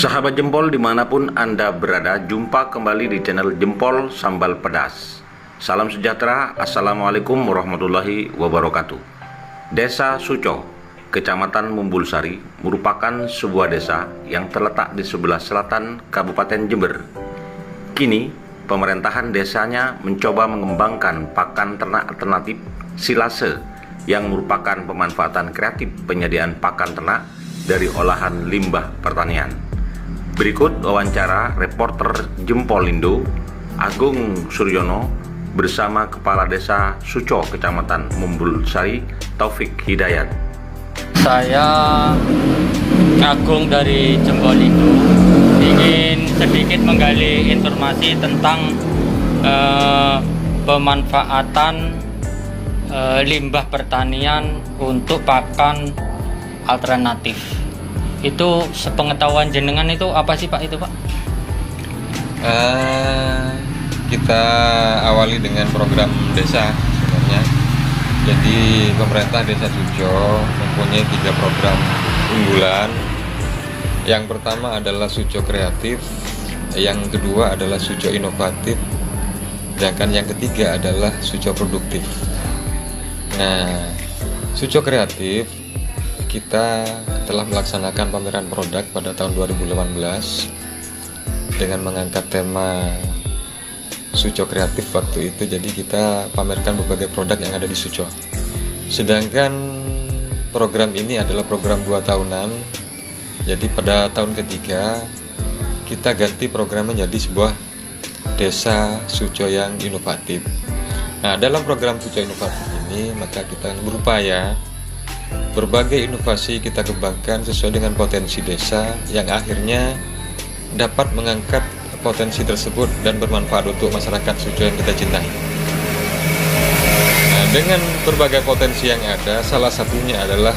Sahabat Jempol dimanapun Anda berada, jumpa kembali di channel Jempol Sambal Pedas. Salam sejahtera, Assalamualaikum warahmatullahi wabarakatuh. Desa Suco, Kecamatan Mumbulsari, merupakan sebuah desa yang terletak di sebelah selatan Kabupaten Jember. Kini, pemerintahan desanya mencoba mengembangkan pakan ternak alternatif silase yang merupakan pemanfaatan kreatif penyediaan pakan ternak dari olahan limbah pertanian. Berikut wawancara reporter Jempolindo Agung Suryono bersama Kepala Desa Suco, Kecamatan Mumbulsari, Taufik Hidayat. Saya Agung dari Jempolindo ingin sedikit menggali informasi tentang pemanfaatan limbah pertanian untuk pakan alternatif. Itu sepengetahuan jenengan itu apa sih Pak itu Pak? Kita awali dengan program desa sebenarnya. Jadi pemerintah Desa Suco mempunyai 3 program unggulan. Yang pertama adalah Suco Kreatif, yang kedua adalah Suco Inovatif, sedangkan yang ketiga adalah Suco Produktif. Nah, Suco Kreatif kita telah melaksanakan pameran produk pada tahun 2018 dengan mengangkat tema Suco Kreatif waktu itu. Jadi kita pamerkan berbagai produk yang ada di Suco. Sedangkan program ini adalah program 2 tahunan. Jadi pada tahun ketiga kita ganti program menjadi sebuah desa Suco yang inovatif. Nah, dalam program Suco Inovatif ini maka kita berupaya berbagai inovasi kita kembangkan sesuai dengan potensi desa yang akhirnya dapat mengangkat potensi tersebut dan bermanfaat untuk masyarakat Suco yang kita cintai. Nah, dengan berbagai potensi yang ada, salah satunya adalah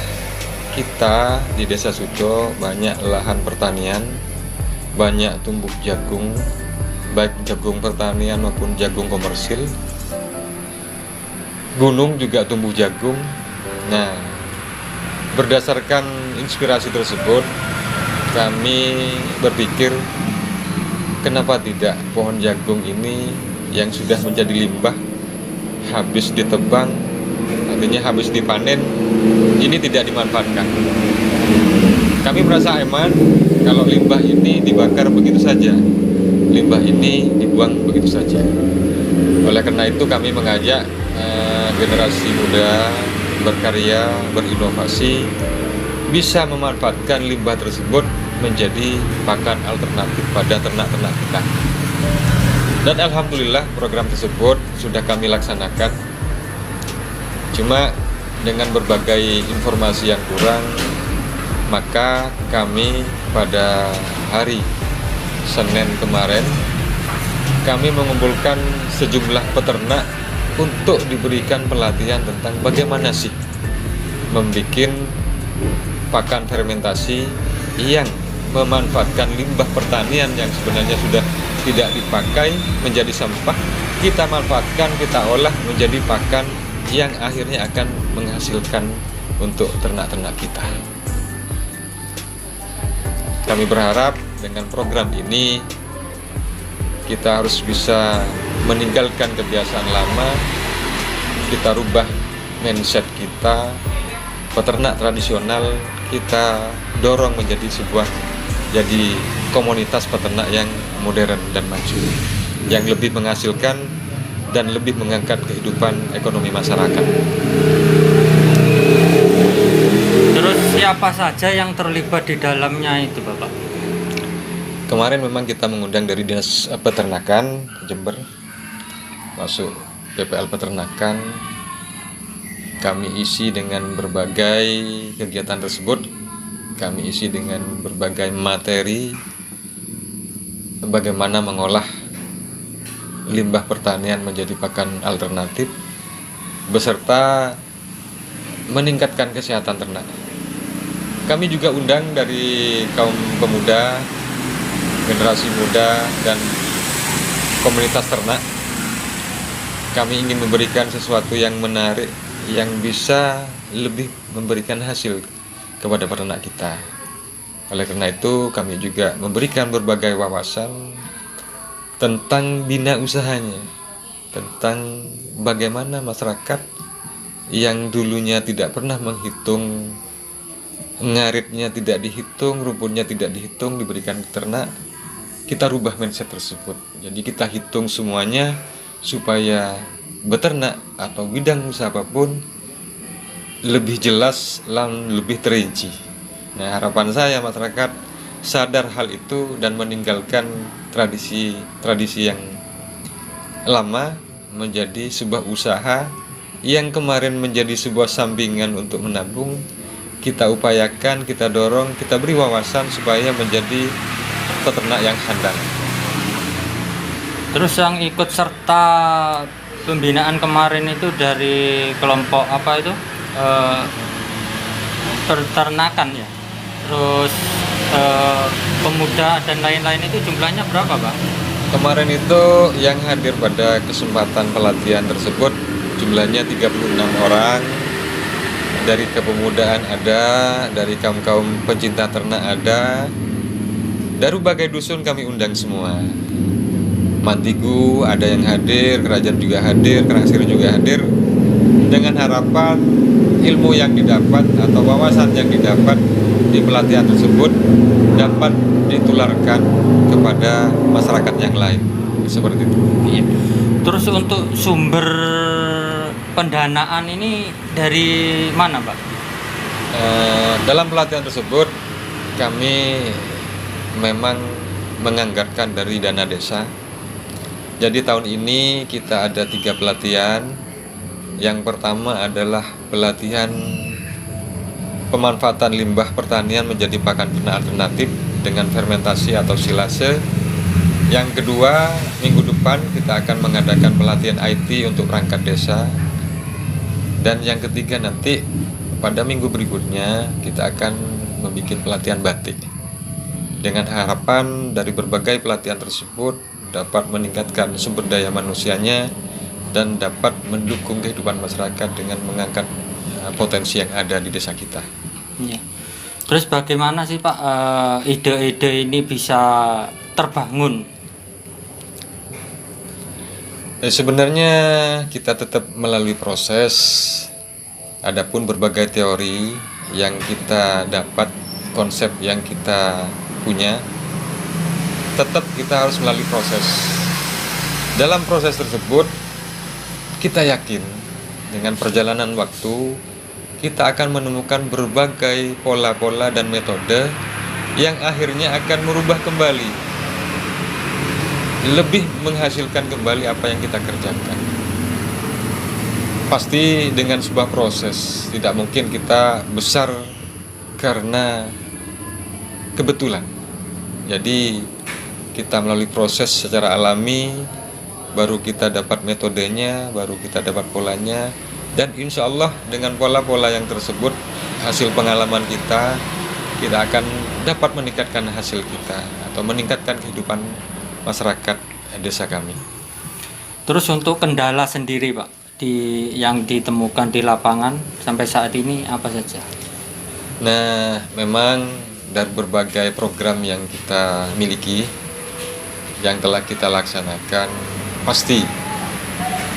kita di Desa Suco banyak lahan pertanian, banyak tumbuh jagung, baik jagung pertanian maupun jagung komersil. Gunung juga tumbuh jagung. Nah, berdasarkan inspirasi tersebut, kami berpikir kenapa tidak pohon jagung ini yang sudah menjadi limbah, habis ditebang, artinya habis dipanen, ini tidak dimanfaatkan. Kami merasa aman kalau limbah ini dibakar begitu saja, limbah ini dibuang begitu saja. Oleh karena itu kami mengajak generasi muda berkarya, berinovasi, bisa memanfaatkan limbah tersebut menjadi pakan alternatif pada ternak-ternak kita. Dan alhamdulillah program tersebut sudah kami laksanakan. Cuma dengan berbagai informasi yang kurang, maka kami pada hari Senin kemarin kami mengumpulkan sejumlah peternak untuk diberikan pelatihan tentang bagaimana sih membuat pakan fermentasi yang memanfaatkan limbah pertanian yang sebenarnya sudah tidak dipakai menjadi sampah, kita manfaatkan, kita olah menjadi pakan yang akhirnya akan menghasilkan untuk ternak-ternak kita. Kami berharap dengan program ini kita harus bisa meninggalkan kebiasaan lama, kita rubah mindset kita, peternak tradisional kita dorong menjadi jadi komunitas peternak yang modern dan maju, yang lebih menghasilkan dan lebih mengangkat kehidupan ekonomi masyarakat. Terus siapa saja yang terlibat di dalamnya itu Bapak? Kemarin memang kita mengundang dari Dinas Peternakan Jember, masuk PPL Peternakan. Kami isi dengan berbagai kegiatan tersebut, kami isi dengan berbagai materi bagaimana mengolah limbah pertanian menjadi pakan alternatif beserta meningkatkan kesehatan ternak. Kami juga undang dari kaum pemuda, generasi muda dan komunitas ternak. Kami ingin memberikan sesuatu yang menarik, yang bisa lebih memberikan hasil kepada peternak kita. Oleh karena itu kami juga memberikan berbagai wawasan tentang bina usahanya, tentang bagaimana masyarakat yang dulunya tidak pernah menghitung, ngaritnya tidak dihitung, rumputnya tidak dihitung, diberikan ke ternak, kita rubah mindset tersebut. Jadi kita hitung semuanya supaya beternak atau bidang usaha apapun lebih jelas dan lebih terinci. Nah, harapan saya masyarakat sadar hal itu dan meninggalkan tradisi yang lama menjadi sebuah usaha yang kemarin menjadi sebuah sampingan untuk menabung. Kita upayakan, kita dorong, kita beri wawasan supaya menjadi peternak yang handal. Terus yang ikut serta pembinaan kemarin itu dari kelompok apa itu? Peternakan ya. Terus pemuda dan lain-lain itu jumlahnya berapa, Pak? Kemarin itu yang hadir pada kesempatan pelatihan tersebut jumlahnya 36 orang. Dari kepemudaan ada, dari kaum-kaum pencinta ternak ada. Dari berbagai dusun kami undang semua. Mantigu ada yang hadir, Kerajaan juga hadir, Kerasir juga hadir. Dengan harapan ilmu yang didapat atau wawasan yang didapat di pelatihan tersebut dapat ditularkan kepada masyarakat yang lain, seperti itu. Iya. Terus untuk sumber pendanaan ini dari mana, Pak? Dalam pelatihan tersebut kami memang menganggarkan dari dana desa. Jadi tahun ini kita ada 3 pelatihan. Yang pertama adalah pelatihan pemanfaatan limbah pertanian menjadi pakan ternak alternatif dengan fermentasi atau silase. Yang kedua, minggu depan kita akan mengadakan pelatihan IT untuk perangkat desa. Dan yang ketiga nanti pada minggu berikutnya kita akan membuat pelatihan batik. Dengan harapan dari berbagai pelatihan tersebut dapat meningkatkan sumber daya manusianya dan dapat mendukung kehidupan masyarakat dengan mengangkat potensi yang ada di desa kita. Iya. Terus bagaimana sih, Pak, ide-ide ini bisa terbangun? Sebenarnya kita tetap melalui proses. Adapun berbagai teori yang kita dapat, konsep yang kita punya, tetap kita harus melalui proses. Dalam proses tersebut kita yakin dengan perjalanan waktu kita akan menemukan berbagai pola-pola dan metode yang akhirnya akan merubah kembali, lebih menghasilkan kembali apa yang kita kerjakan. Pasti dengan sebuah proses, tidak mungkin kita besar karena kebetulan. Jadi kita melalui proses secara alami, baru kita dapat metodenya, baru kita dapat polanya, dan insya Allah dengan pola-pola yang tersebut, hasil pengalaman kita akan dapat meningkatkan hasil kita atau meningkatkan kehidupan masyarakat desa kami. Terus untuk kendala sendiri, Pak, yang ditemukan di lapangan sampai saat ini apa saja? Nah, memang dari berbagai program yang kita miliki, yang telah kita laksanakan, pasti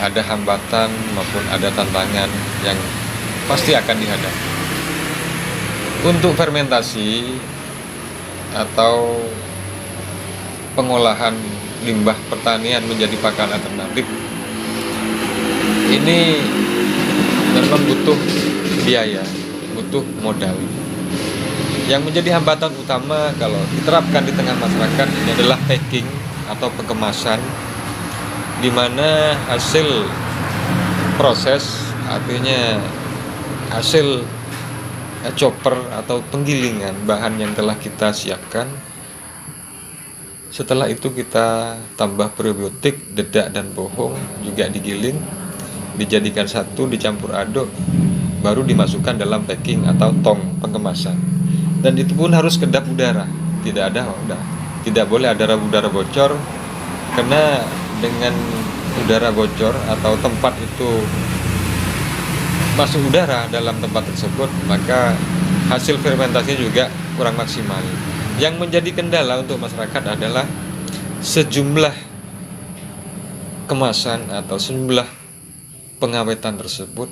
ada hambatan maupun ada tantangan yang pasti akan dihadapi. Untuk fermentasi atau pengolahan limbah pertanian menjadi pakan alternatif, ini memang butuh biaya, butuh modal. Yang menjadi hambatan utama kalau diterapkan di tengah masyarakat ini adalah packing atau pengemasan, di mana hasil proses, artinya hasil chopper atau penggilingan bahan yang telah kita siapkan, setelah itu kita tambah probiotik, dedak dan bohong juga digiling, dijadikan satu, dicampur aduk, baru dimasukkan dalam packing atau tong pengemasan. Dan itu pun harus kedap udara, tidak boleh ada udara bocor, karena dengan udara bocor atau tempat itu masuk udara dalam tempat tersebut, maka hasil fermentasi juga kurang maksimal. Yang menjadi kendala untuk masyarakat adalah sejumlah kemasan atau sejumlah pengawetan tersebut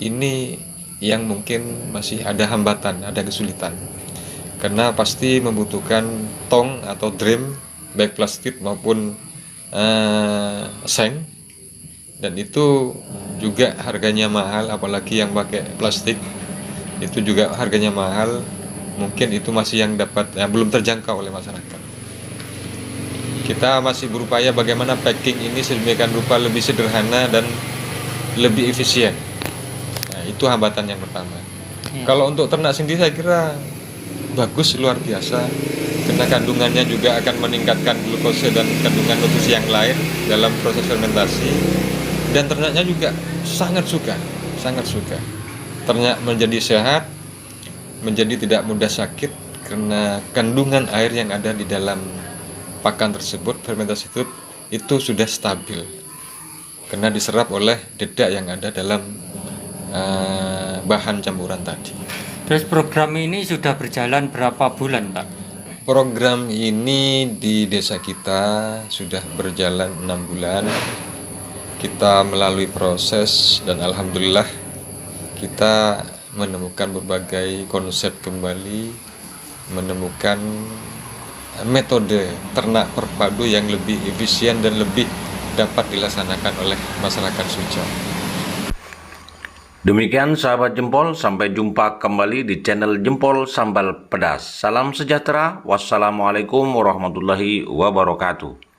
ini yang mungkin masih ada hambatan, ada kesulitan. Karena pasti membutuhkan tong atau drum, baik plastik maupun seng, dan itu juga harganya mahal, apalagi yang pakai plastik itu juga harganya mahal. Mungkin itu masih yang belum terjangkau oleh masyarakat. Kita masih berupaya bagaimana packing ini sedemikian rupa lebih sederhana dan lebih efisien. Nah, itu hambatan yang pertama. Kalau untuk ternak sendiri saya kira bagus, luar biasa, karena kandungannya juga akan meningkatkan glukose dan kandungan nutrisi yang lain dalam proses fermentasi, dan ternaknya juga sangat suka. Ternak menjadi sehat, menjadi tidak mudah sakit karena kandungan air yang ada di dalam pakan tersebut, fermentasi itu sudah stabil karena diserap oleh dedak yang ada dalam bahan campuran tadi. Terus program ini sudah berjalan berapa bulan, Pak? Program ini di desa kita sudah berjalan 6 bulan. Kita melalui proses dan alhamdulillah kita menemukan berbagai konsep kembali, menemukan metode ternak perpadu yang lebih efisien dan lebih dapat dilaksanakan oleh masyarakat Suco. Demikian sahabat Jempol, sampai jumpa kembali di channel Jempol Sambal Pedas. Salam sejahtera, wassalamualaikum warahmatullahi wabarakatuh.